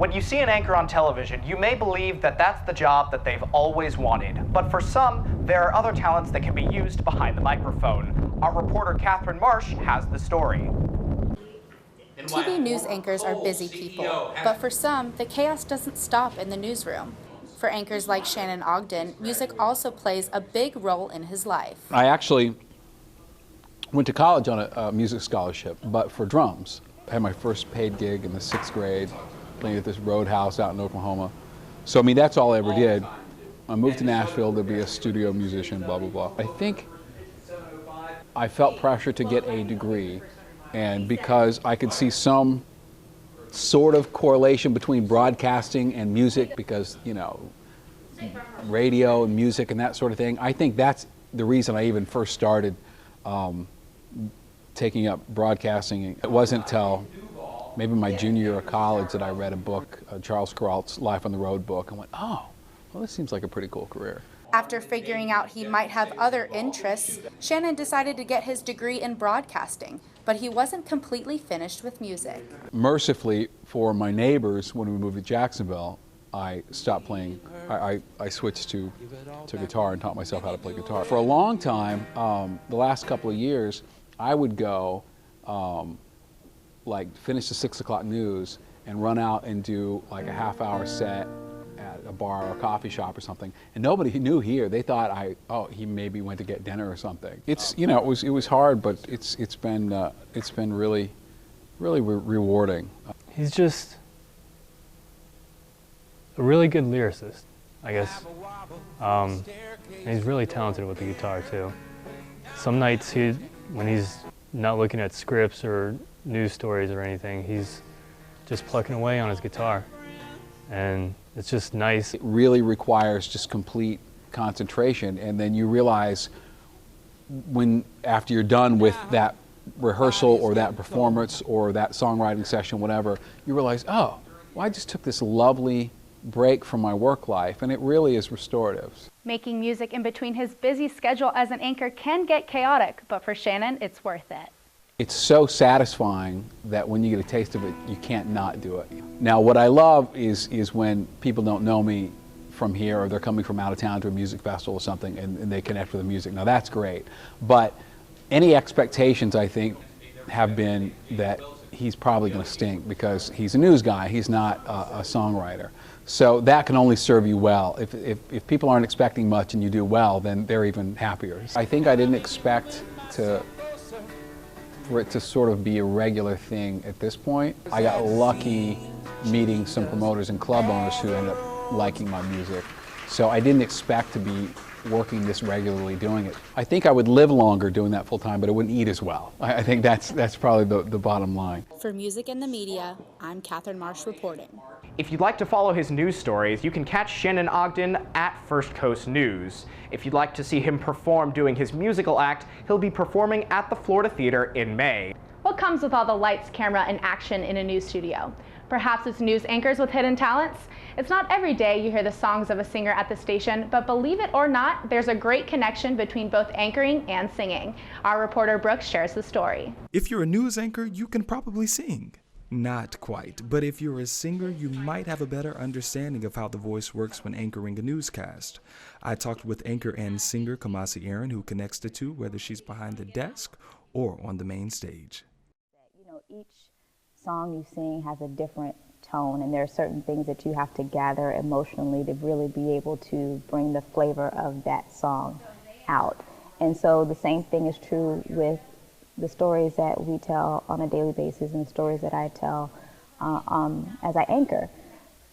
When you see an anchor on television, you may believe that that's the job that they've always wanted. But for some, there are other talents that can be used behind the microphone. Our reporter Catherine Marsh has the story. TV news anchors are busy people, but for some, the chaos doesn't stop in the newsroom. For anchors like Shannon Ogden, music also plays a big role in his life. I actually went to college on a music scholarship, but for drums. I had my first paid gig in the 6th grade, playing at this roadhouse out in Oklahoma. So, I mean, that's all I ever did. I moved to Nashville to be a studio musician, blah, blah, blah. I think I felt pressure to get a degree, and because I could see some sort of correlation between broadcasting and music, because, you know, radio and music and that sort of thing, I think that's the reason I even first started taking up broadcasting. It wasn't until maybe my junior year of college that I read a book, Charles Kuralt's Life on the Road book, and went, oh, well, this seems like a pretty cool career. After figuring out he might have other interests, Shannon decided to get his degree in broadcasting, but he wasn't completely finished with music. Mercifully for my neighbors, when we moved to Jacksonville, I stopped playing. I switched to guitar and taught myself how to play guitar. For a long time, the last couple of years, I would go like finish the 6 o'clock news and run out and do like a half-hour set at a bar or a coffee shop or something, and nobody knew here. They thought he maybe went to get dinner or something. It's, you know, it was hard, but it's been really rewarding. He's just a really good lyricist, I guess. And he's really talented with the guitar too. Some nights when he's not looking at scripts or news stories or anything, he's just plucking away on his guitar, and it's just nice. It really requires just complete concentration, and then you realize after you're done with that rehearsal or that performance or that songwriting session, whatever, you realize, oh, well, I just took this lovely break from my work life, and it really is restorative. Making music in between his busy schedule as an anchor can get chaotic, but for Shannon, it's worth it. It's so satisfying that when you get a taste of it, you can't not do it. Now, what I love is when people don't know me from here, or they're coming from out of town to a music festival or something, and they connect with the music. Now, that's great. But any expectations, I think, have been that he's probably going to stink because he's a news guy. He's not a songwriter. So that can only serve you well. If people aren't expecting much and you do well, then they're even happier. I think I didn't expect for it to sort of be a regular thing at this point. I got lucky meeting some promoters and club owners who ended up liking my music. So I didn't expect to be working this regularly doing it. I think I would live longer doing that full time, but I wouldn't eat as well. I think that's probably the bottom line. For Music and the Media, I'm Catherine Marsh reporting. If you'd like to follow his news stories, you can catch Shannon Ogden at First Coast News. If you'd like to see him perform doing his musical act, he'll be performing at the Florida Theater in May. What comes with all the lights, camera, and action in a news studio? Perhaps it's news anchors with hidden talents? It's not every day you hear the songs of a singer at the station, but believe it or not, there's a great connection between both anchoring and singing. Our reporter Brooks shares the story. If you're a news anchor, you can probably sing. Not quite, but if you're a singer, you might have a better understanding of how the voice works when anchoring a newscast. I talked with anchor and singer Kamasi Aaron, who connects the two, whether she's behind the desk or on the main stage. You know, each song you sing has a different tone, and there are certain things that you have to gather emotionally to really be able to bring the flavor of that song out. And so the same thing is true with the stories that we tell on a daily basis and the stories that I tell as I anchor,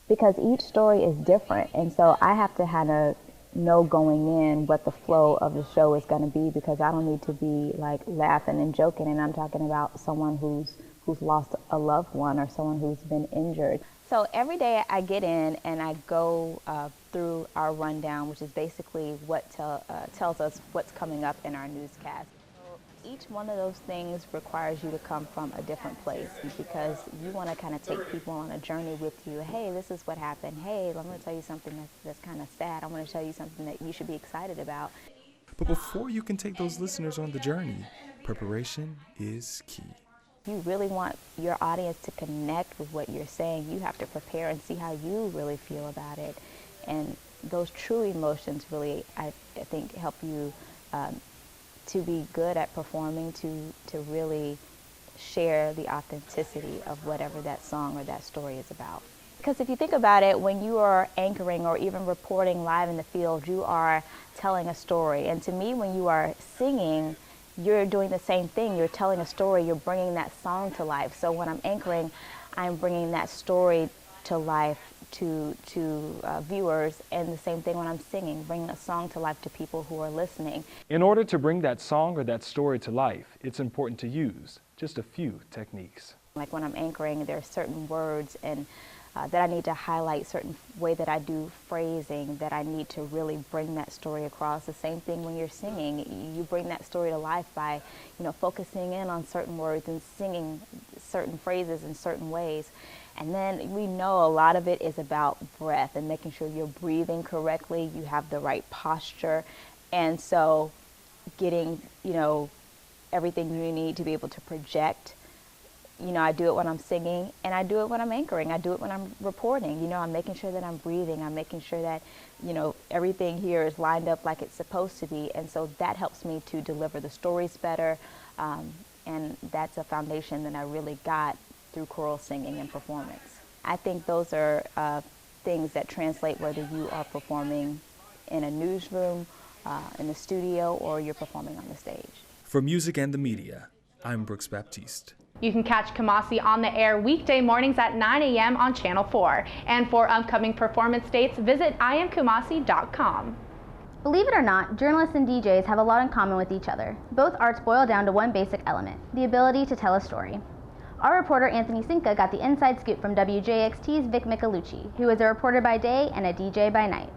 because each story is different, and so I have to kind of know going in what the flow of the show is going to be, because I don't need to be like laughing and joking, and I'm talking about someone who's lost a loved one or someone who's been injured. So every day I get in and I go through our rundown, which is basically what tells us what's coming up in our newscast. Each one of those things requires you to come from a different place, because you want to kind of take people on a journey with you. Hey, this is what happened. Hey, I'm going to tell you something that's kind of sad. I'm going to tell you something that you should be excited about. But before you can take those listeners on the journey, preparation is key. You really want your audience to connect with what you're saying. You have to prepare and see how you really feel about it. And those true emotions really, I think, help you to be good at performing, to really share the authenticity of whatever that song or that story is about. Because if you think about it, when you are anchoring or even reporting live in the field, you are telling a story. And to me, when you are singing, you're doing the same thing. You're telling a story. You're bringing that song to life. So when I'm anchoring, I'm bringing that story to life to viewers, and the same thing when I'm singing, bringing a song to life to people who are listening. In order to bring that song or that story to life, it's important to use just a few techniques. Like when I'm anchoring, there are certain words and that I need to highlight, certain way that I do phrasing, that I need to really bring that story across. The same thing when you're singing, you bring that story to life by, focusing in on certain words and singing certain phrases in certain ways. And then we know a lot of it is about breath and making sure you're breathing correctly, you have the right posture, and so getting, everything you need to be able to project. I do it when I'm singing, and I do it when I'm anchoring. I do it when I'm reporting. I'm making sure that I'm breathing. I'm making sure that, everything here is lined up like it's supposed to be. And so that helps me to deliver the stories better. And that's a foundation that I really got through choral singing and performance. I think those are things that translate whether you are performing in a newsroom, in the studio, or you're performing on the stage. For Music and the Media, I'm Brooks Baptiste. You can catch Kamasi on the air weekday mornings at 9 a.m. on Channel 4. And for upcoming performance dates, visit iamkumasi.com. Believe it or not, journalists and DJs have a lot in common with each other. Both arts boil down to one basic element, the ability to tell a story. Our reporter Anthony Sinka got the inside scoop from WJXT's Vic Michelucci, who is a reporter by day and a DJ by night.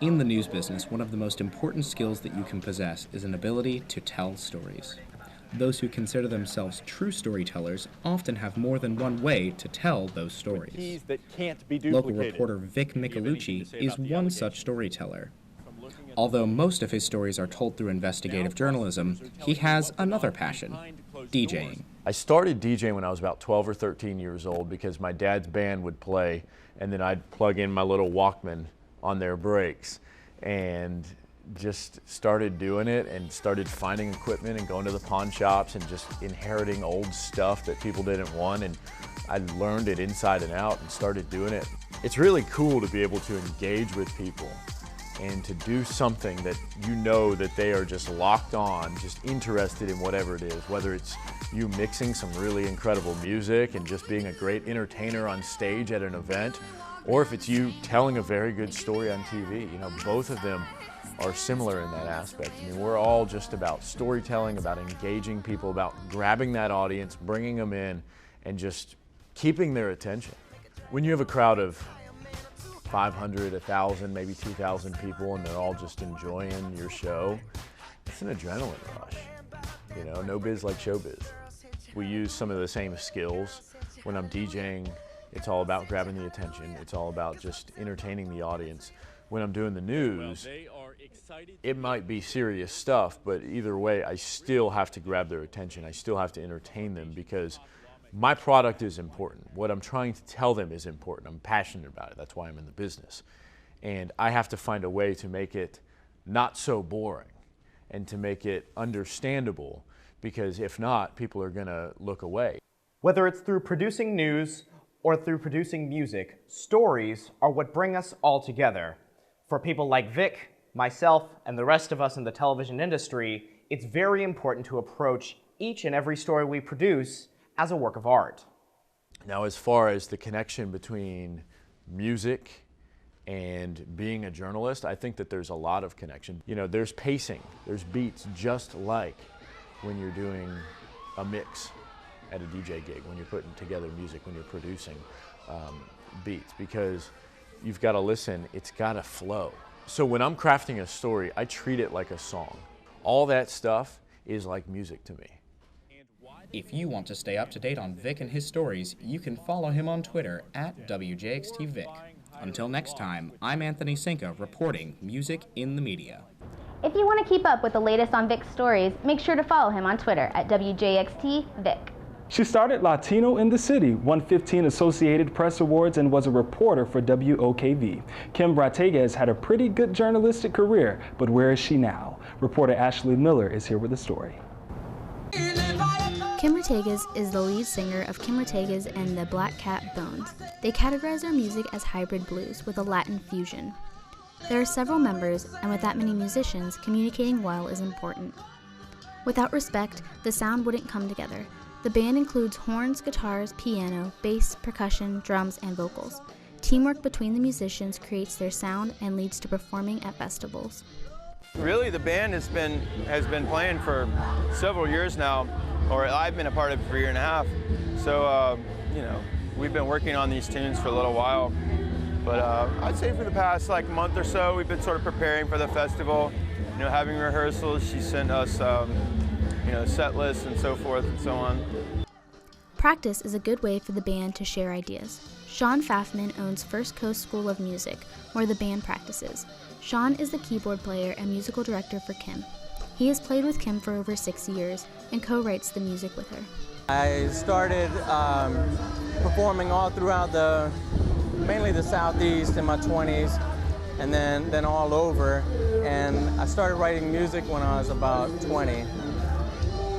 In the news business, one of the most important skills that you can possess is an ability to tell stories. Those who consider themselves true storytellers often have more than one way to tell those stories. Local reporter Vic Michelucci is one such storyteller. Although most of his stories are told through investigative journalism, he has another passion, DJing. I started DJing when I was about 12 or 13 years old because my dad's band would play, and then I'd plug in my little Walkman on their breaks and just started doing it and started finding equipment and going to the pawn shops and just inheriting old stuff that people didn't want, and I learned it inside and out and started doing it. It's really cool to be able to engage with people and to do something that that they are just locked on, just interested in whatever it is, whether it's you mixing some really incredible music and just being a great entertainer on stage at an event, or if it's you telling a very good story on TV. Both of them are similar in that aspect. We're all just about storytelling, about engaging people, about grabbing that audience, bringing them in, and just keeping their attention. When you have a crowd of 500, 1,000, maybe 2,000 people, and they're all just enjoying your show, it's an adrenaline rush. No biz like showbiz. We use some of the same skills. When I'm DJing, it's all about grabbing the attention. It's all about just entertaining the audience. When I'm doing the news, it might be serious stuff, but either way, I still have to grab their attention. I still have to entertain them because my product is important. What I'm trying to tell them is important. I'm passionate about it. That's why I'm in the business. And I have to find a way to make it not so boring and to make it understandable, because if not, people are going to look away. Whether it's through producing news or through producing music, stories are what bring us all together. For people like Vic, myself, and the rest of us in the television industry, it's very important to approach each and every story we produce as a work of art. Now, as far as the connection between music and being a journalist, I think that there's a lot of connection. There's pacing, there's beats, just like when you're doing a mix at a DJ gig, when you're putting together music, when you're producing beats, because you've got to listen, it's got to flow. So when I'm crafting a story, I treat it like a song. All that stuff is like music to me. If you want to stay up to date on Vic and his stories, you can follow him on Twitter at WJXTVic. Until next time, I'm Anthony Sinka reporting Music in the Media. If you want to keep up with the latest on Vic's stories, make sure to follow him on Twitter at WJXTVic. She started Latino in the City, won 15 Associated Press Awards, and was a reporter for WOKV. Kim Brategas had a pretty good journalistic career, but where is she now? Reporter Ashley Miller is here with the story. Kim Brategas is the lead singer of Kim Brategas and the Black Cat Bones. They categorize their music as hybrid blues with a Latin fusion. There are several members, and with that many musicians, communicating well is important. Without respect, the sound wouldn't come together. The band includes horns, guitars, piano, bass, percussion, drums, and vocals. Teamwork between the musicians creates their sound and leads to performing at festivals. Really, the band has been playing for several years now, or I've been a part of it for a year and a half. So, you know, we've been working on these tunes for a little while. But I'd say for the past month or so, we've been sort of preparing for the festival, you know, having rehearsals. She sent us, you know, set lists and so forth and so on. Practice is a good way for the band to share ideas. Sean Pfaffman owns First Coast School of Music, where the band practices. Sean is the keyboard player and musical director for Kim. He has played with Kim for over 6 years and co-writes the music with her. I started performing all throughout mainly the Southeast in my 20s, and then all over. And I started writing music when I was about 20,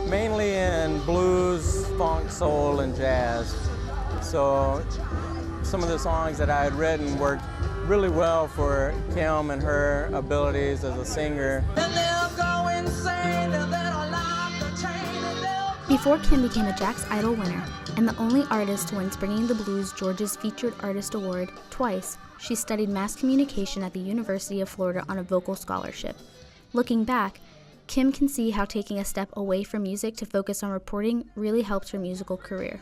mainly in blues, funk, soul, and jazz. So some of the songs that I had written worked really well for Kim and her abilities as a singer. Before Kim became a Jack's Idol winner and the only artist to win Bringing the Blues Georgia's Featured Artist Award twice, she studied mass communication at the University of Florida on a vocal scholarship. Looking back, Kim can see how taking a step away from music to focus on reporting really helped her musical career.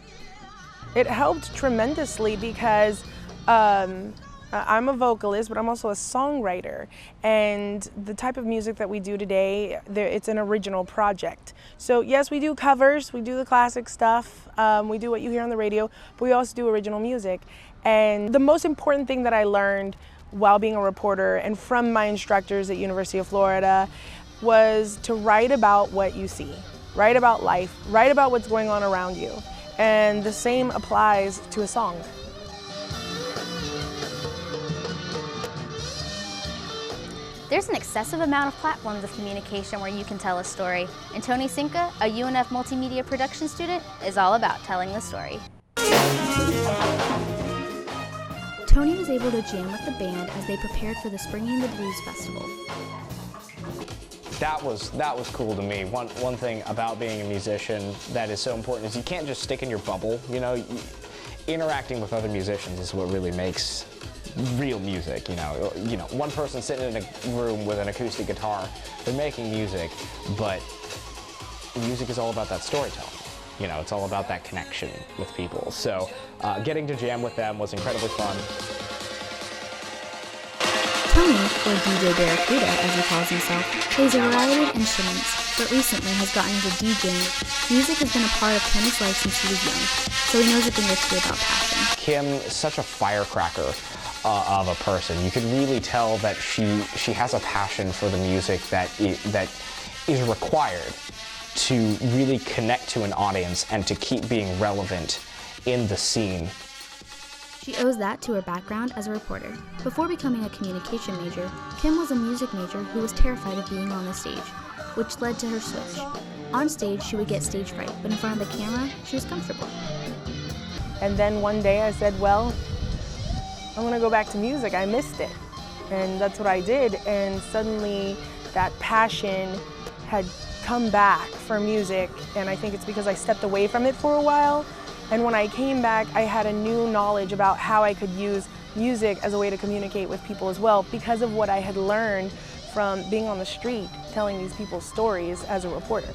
It helped tremendously because I'm a vocalist, but I'm also a songwriter, and the type of music that we do today, it's an original project. So yes, we do covers, we do the classic stuff, we do what you hear on the radio, but we also do original music. And the most important thing that I learned while being a reporter and from my instructors at University of Florida was to write about what you see, write about life, write about what's going on around you. And the same applies to a song. There's an excessive amount of platforms of communication where you can tell a story, and Tony Sinka, a UNF Multimedia production student, is all about telling the story. Tony was able to jam with the band as they prepared for the Springing the Blues Festival. That was cool to me. One thing about being a musician that is so important is you can't just stick in your bubble. You know, interacting with other musicians is what really makes real music. You know, one person sitting in a room with an acoustic guitar, they're making music, but music is all about that storytelling. You know, it's all about that connection with people. So getting to jam with them was incredibly fun. Tony, or DJ Barracuda as he calls himself, plays a variety of instruments, but recently has gotten into DJing. Music has been a part of Tony's life since he was young, so he knows a thing or two about passion. Kim is such a firecracker of a person. You could really tell that she has a passion for the music that is required to really connect to an audience and to keep being relevant in the scene. She owes that to her background as a reporter. Before becoming a communication major, Kim was a music major who was terrified of being on the stage, which led to her switch. On stage, she would get stage fright, but in front of the camera, she was comfortable. And then one day I said, well, I want to go back to music. I missed it. And that's what I did. And suddenly that passion had come back for music. And I think it's because I stepped away from it for a while. And when I came back, I had a new knowledge about how I could use music as a way to communicate with people as well, because of what I had learned from being on the street, telling these people's stories as a reporter.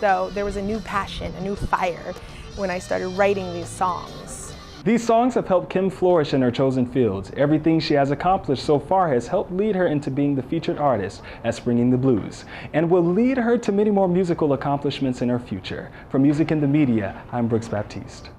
So there was a new passion, a new fire when I started writing these songs. These songs have helped Kim flourish in her chosen fields. Everything she has accomplished so far has helped lead her into being the featured artist at Springing the Blues, and will lead her to many more musical accomplishments in her future. For Music in the Media, I'm Brooks Baptiste.